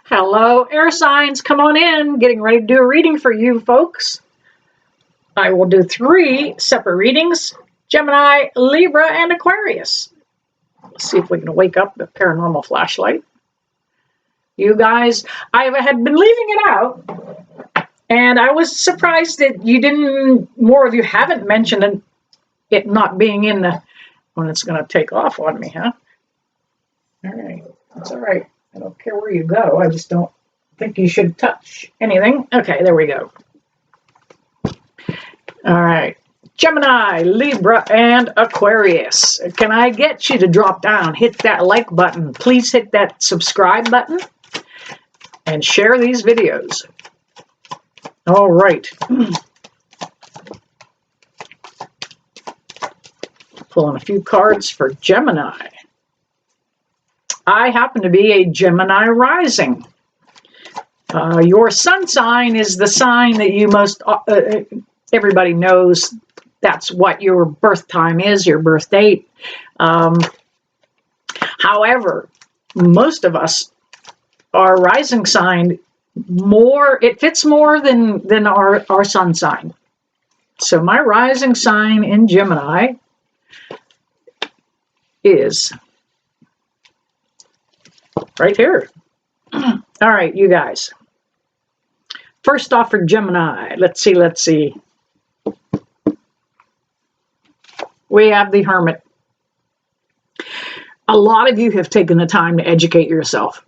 Hello, air signs, come on in. Getting ready to do a reading for you folks. I will do 3 separate readings, Gemini, Libra, and Aquarius. Let's see if we can wake up the paranormal flashlight. You guys, I had been leaving it out, and I was surprised that more of you haven't mentioned it not being in the, when it's going to take off on me, huh? All right, that's all right. I don't care where you go. I just don't think you should touch anything. Okay, there we go. All right. Gemini, Libra, and Aquarius. Can I get you to drop down? Hit that like button. Please hit that subscribe button and share these videos. All right. Pulling a few cards for Gemini. I happen to be a Gemini rising. Your sun sign is the sign that you everybody knows that's what your birth time is, your birth date. However, most of us, our rising sign, it fits more than our sun sign. So my rising sign in Gemini is right here. All right, you guys. First off for Gemini, let's see. We have the Hermit. A lot of you have taken the time to educate yourself.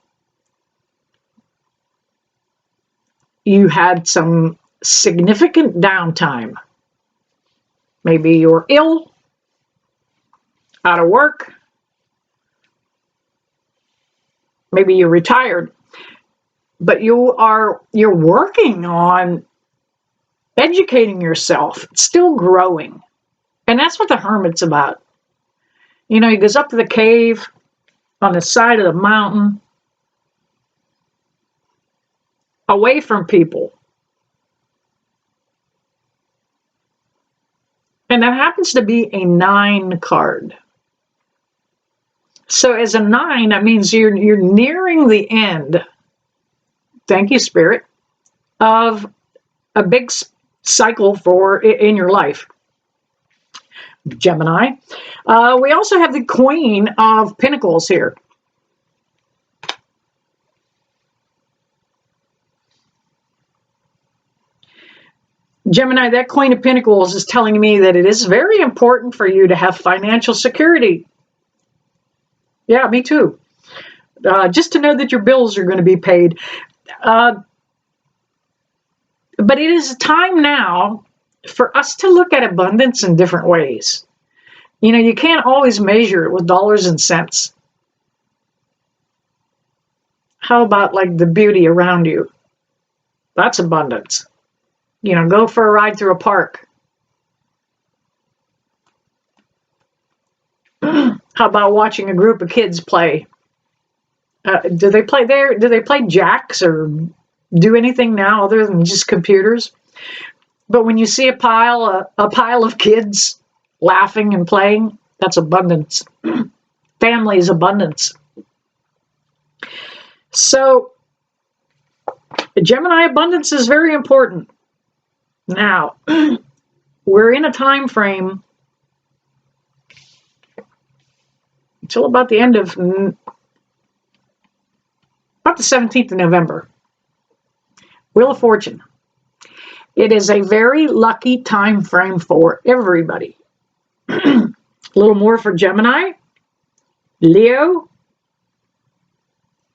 You had some significant downtime. Maybe you're ill, out of work. Maybe you're retired. But you're working on educating yourself, still growing. And that's what the Hermit's about. You know, he goes up to the cave on the side of the mountain, away from people. And that happens to be a 9 card. So as a 9, that means you're nearing the end, thank you, Spirit, of a big cycle in your life. Gemini. We also have the Queen of Pentacles here. Gemini, that Queen of Pentacles is telling me that it is very important for you to have financial security. Yeah, me too. Just to know that your bills are going to be paid. But it is time now for us to look at abundance in different ways. You know, you can't always measure it with dollars and cents. How about like the beauty around you? That's abundance. You know, go for a ride through a park. How about watching a group of kids play? Do they play there? Do they play jacks or do anything now other than just computers? But when you see a pile of kids laughing and playing, that's abundance. Family is abundance. So Gemini, abundance is very important. Now, we're in a time frame until about the end of, about the 17th of November. Wheel of Fortune. It is a very lucky time frame for everybody. A little more for Gemini, Leo,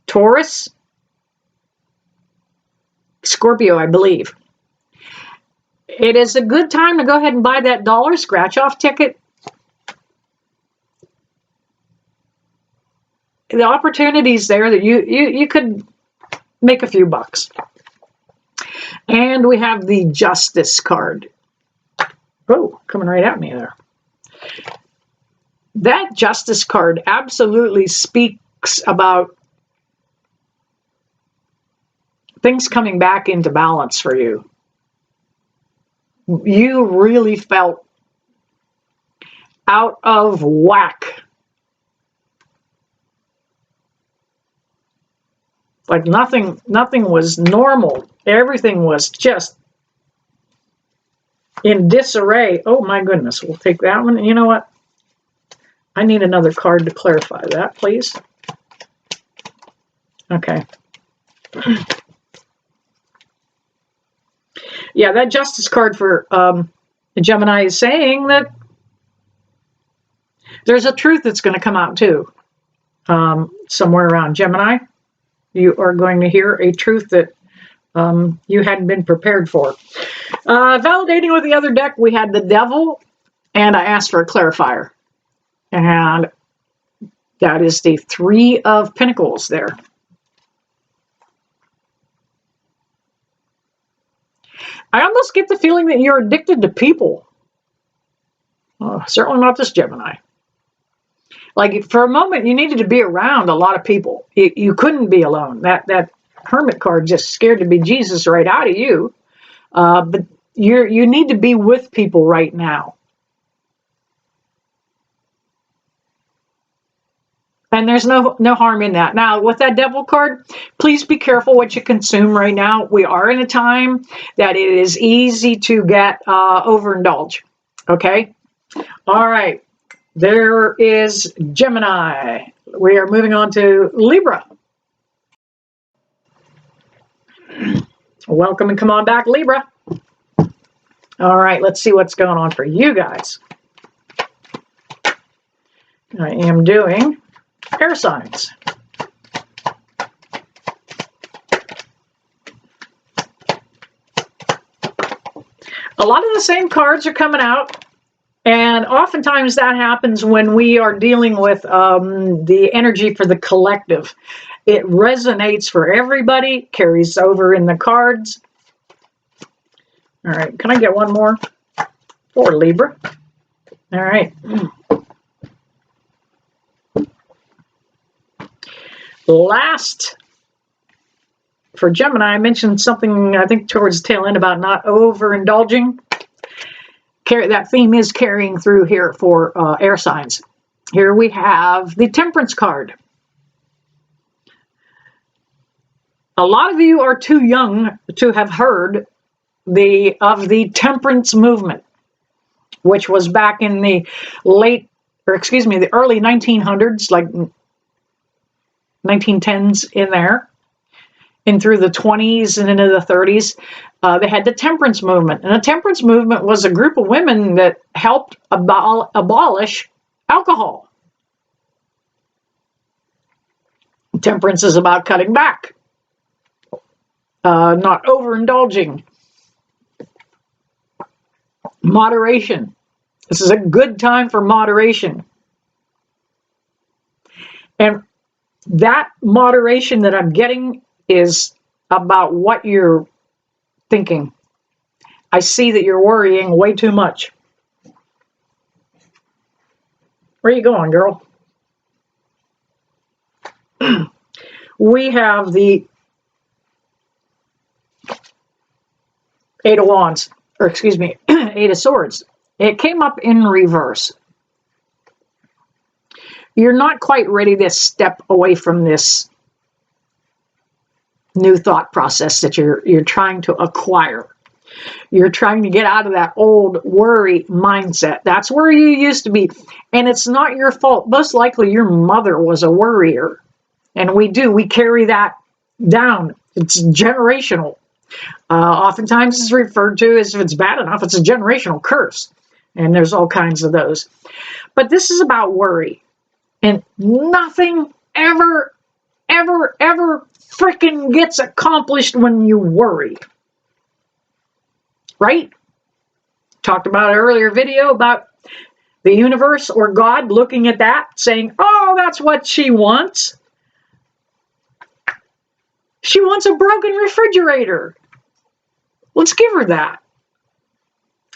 Taurus, Scorpio, I believe. It is a good time to go ahead and buy that dollar scratch-off ticket. The opportunities there that you could make a few bucks. And we have the Justice card. Oh, coming right at me there. That Justice card absolutely speaks about things coming back into balance for you. You really felt out of whack Like nothing was normal. Everything was just in disarray. Oh my goodness. We'll take that one. And you know what? I need another card to clarify that, please. Okay. Yeah, that Justice card for Gemini is saying that there's a truth that's going to come out too. Somewhere around Gemini, you are going to hear a truth that you hadn't been prepared for. Validating with the other deck, we had the Devil, and I asked for a clarifier. And that is the Three of Pentacles there. I almost get the feeling that you're addicted to people. Certainly not this Gemini. Like for a moment, you needed to be around a lot of people. You couldn't be alone. That Hermit card just scared the bejesus right out of you. But you need to be with people right now. And there's no harm in that. Now, with that Devil card, please be careful what you consume right now. We are in a time that it is easy to get overindulge. Okay? All right. There is Gemini. We are moving on to Libra. Welcome and come on back, Libra. All right, let's see what's going on for you guys. I am doing air signs. A lot of the same cards are coming out, and oftentimes that happens when we are dealing with the energy for the collective. It resonates for everybody, carries over in the cards. All right, can I get one more for Libra? All right. Last, for Gemini, I mentioned something, I think, towards the tail end about not overindulging. That theme is carrying through here for air signs. Here we have the Temperance card. A lot of you are too young to have heard of the temperance movement, which was back in the early 1900s, like 1910s in there, and through the 20s and into the 30s. They had the temperance movement. And the temperance movement was a group of women that helped abolish alcohol. Temperance is about cutting back, not overindulging. Moderation. This is a good time for moderation. And that moderation that I'm getting is about what you're thinking. I see that you're worrying way too much. Where are you going, girl? We have the Eight of Wands, or excuse me, Eight of Swords. It came up in reverse. You're not quite ready to step away from this new thought process that you're trying to acquire. You're trying to get out of that old worry mindset. That's where you used to be. And it's not your fault. Most likely your mother was a worrier. And we carry that down. It's generational. Oftentimes it's referred to as, if it's bad enough, it's a generational curse. And there's all kinds of those. But this is about worry. And nothing ever freaking gets accomplished when you worry. Right? Talked about an earlier video about the universe or God looking at that, saying, oh, that's what she wants. She wants a broken refrigerator. Let's give her that.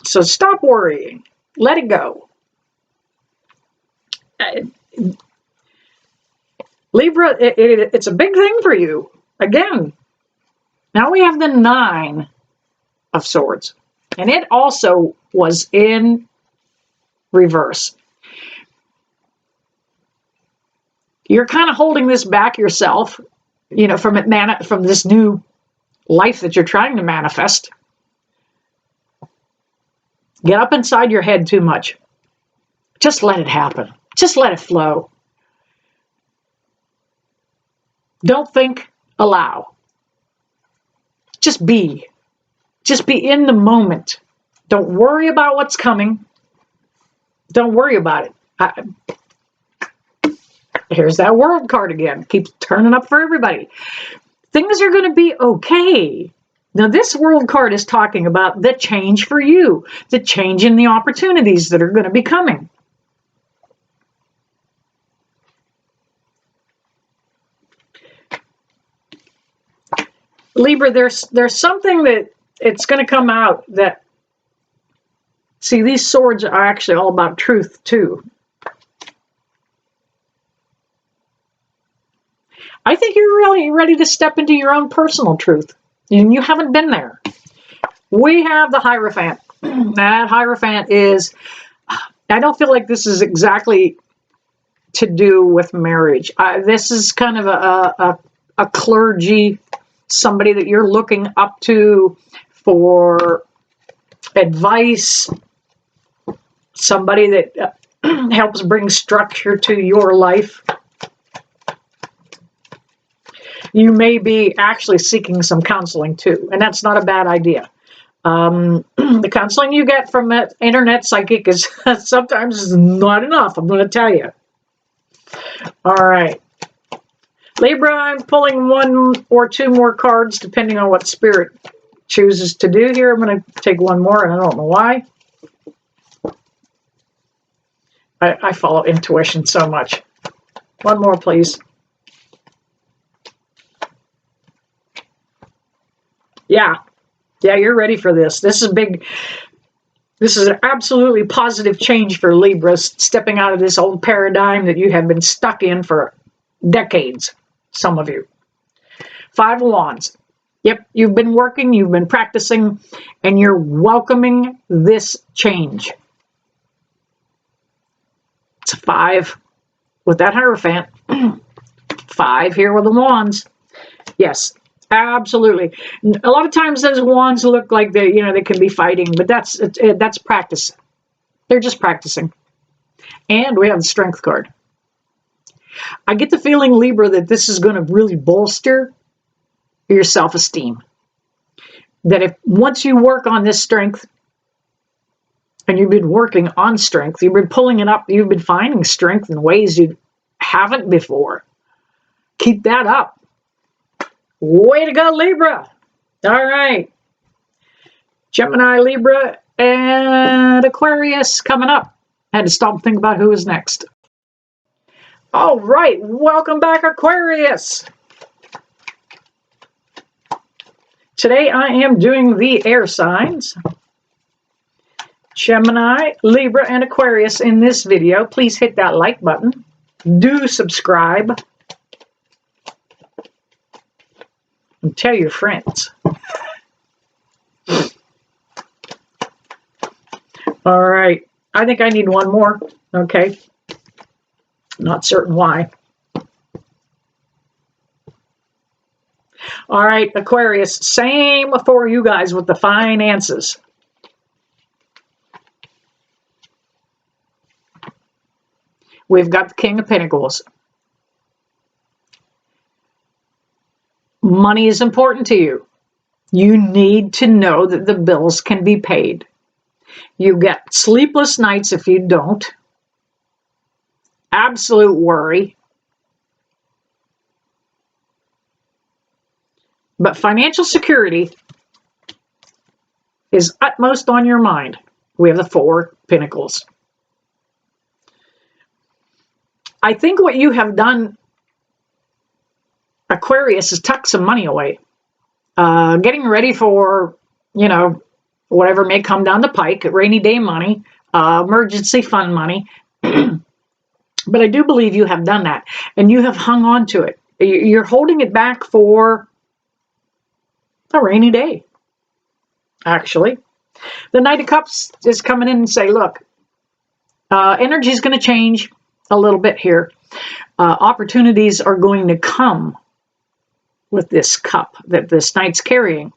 So stop worrying. Let it go. Libra, it's a big thing for you. Again, now we have the Nine of Swords. And it also was in reverse. You're kind of holding this back yourself. from this new life that you're trying to manifest. Get up inside your head too much. Just let it happen. Just let it flow. Don't think, allow. Just be. Just be in the moment. Don't worry about what's coming. Don't worry about it. Here's that world card again. Keeps turning up for everybody. Things are going to be okay. Now, this world card is talking about the change for you, the change in the opportunities that are going to be coming. Libra, there's something that it's going to come out that, see, these swords are actually all about truth too. I think you're really ready to step into your own personal truth, and you haven't been there. We have the Hierophant. That Hierophant is, I don't feel like this is exactly to do with marriage. This is kind of a clergy, somebody that you're looking up to for advice, somebody that helps bring structure to your life. You may be actually seeking some counseling too, and that's not a bad idea. The counseling you get from an internet psychic is sometimes not enough, I'm going to tell you. All right. Libra, I'm pulling one or two more cards depending on what Spirit chooses to do here. I'm going to take one more, and I don't know why. I follow intuition so much. One more, please. Yeah, you're ready for this. This is big. This is an absolutely positive change for Libra, stepping out of this old paradigm that you have been stuck in for decades, some of you. 5 of Wands. Yep, you've been working, you've been practicing, and you're welcoming this change. It's a 5 with that Hierophant. 5 here with the Wands. Yes. Absolutely. A lot of times those wands look like they can be fighting, but that's practice. They're just practicing. And we have the Strength card. I get the feeling, Libra, that this is going to really bolster your self-esteem. That if once you work on this strength, and you've been working on strength, you've been pulling it up, you've been finding strength in ways you haven't before. Keep that up. Way to go, Libra. All right. Gemini, Libra, and Aquarius coming up. I had to stop and think about who is next. All right. Welcome back, Aquarius. Today I am doing the air signs. Gemini, Libra, and Aquarius in this video. Please hit that like button. Do subscribe. And tell your friends. All right. I think I need one more. Okay. Not certain why. All right, Aquarius. Same for you guys with the finances. We've got the King of Pentacles. Money is important to you. You need to know that the bills can be paid. You get sleepless nights if you don't. Absolute worry. But financial security is utmost on your mind. We have the 4 Pentacles. I think what you have done, Aquarius, is tuck some money away. Getting ready for, whatever may come down the pike, rainy day money, emergency fund money. But I do believe you have done that, and you have hung on to it. You're holding it back for a rainy day, actually. The Knight of Cups is coming in and say, look, energy is going to change a little bit here. Opportunities are going to come. with this cup that this knight's carrying.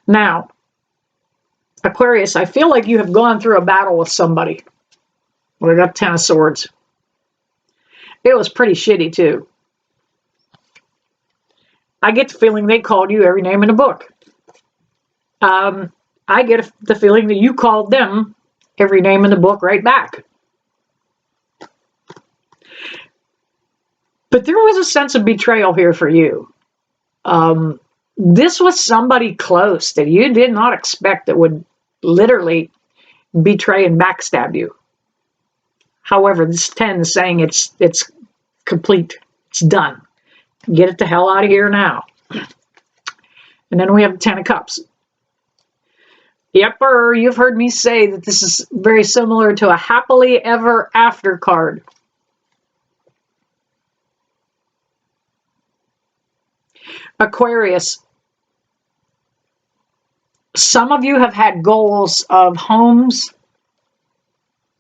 Now, Aquarius, I feel like you have gone through a battle with somebody. Well, I got 10 of Swords. It was pretty shitty, too. I get the feeling they called you every name in the book. I get the feeling that you called them every name in the book right back. But there was a sense of betrayal here for you. This was somebody close that you did not expect that would literally betray and backstab you. However, this 10 is saying it's complete. It's done. Get it the hell out of here now. And then we have the 10 of Cups. Yepper, you've heard me say that this is very similar to a happily ever after card. Aquarius, some of you have had goals of homes.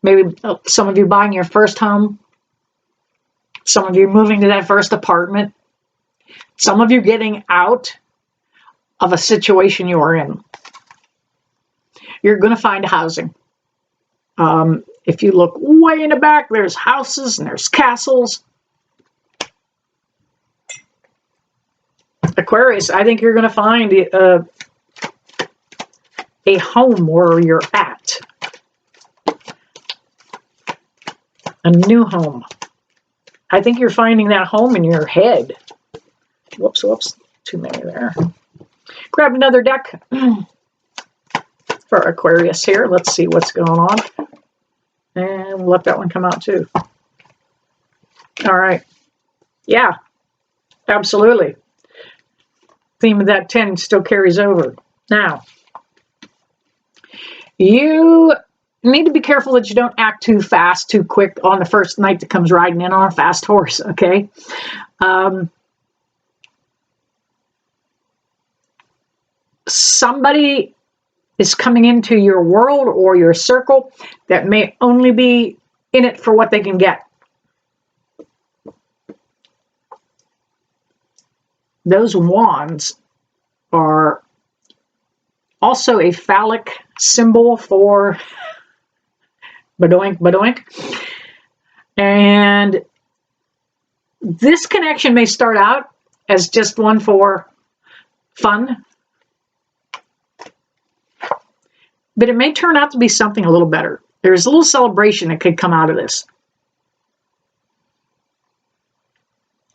Maybe some of you buying your first home. Some of you moving to that first apartment. Some of you getting out of a situation you are in. You're going to find housing. If you look way in the back, there's houses and there's castles. Aquarius, I think you're going to find a home where you're at. A new home. I think you're finding that home in your head. Whoops, whoops. Too many there. Grab another deck for Aquarius here. Let's see what's going on. And we'll let that one come out too. All right. Yeah, absolutely. Theme of that 10 still carries over. Now, you need to be careful that you don't act too fast, too quick on the first night that comes riding in on a fast horse, okay? Somebody is coming into your world or your circle that may only be in it for what they can get. Those wands are also a phallic symbol for badoink, badoink. And this connection may start out as just one for fun, but it may turn out to be something a little better. There's a little celebration that could come out of this.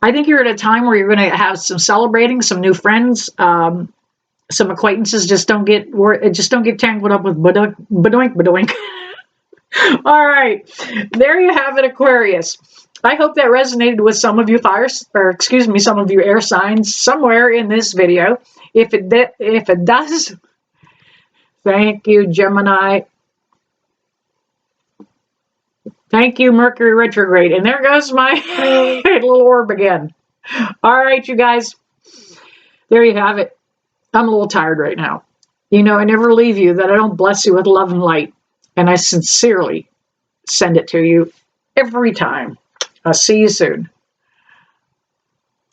I think you're at a time where you're going to have some celebrating, some new friends, some acquaintances just don't get tangled up with badoink, badoink, badoink. All right, there you have it, Aquarius. I hope that resonated with some of you some of you air signs somewhere in this video. If it does, thank you, Gemini. Thank you, Mercury retrograde. And there goes my little orb again. All right, you guys. There you have it. I'm a little tired right now. You know, I never leave you that I don't bless you with love and light. And I sincerely send it to you every time. I'll see you soon.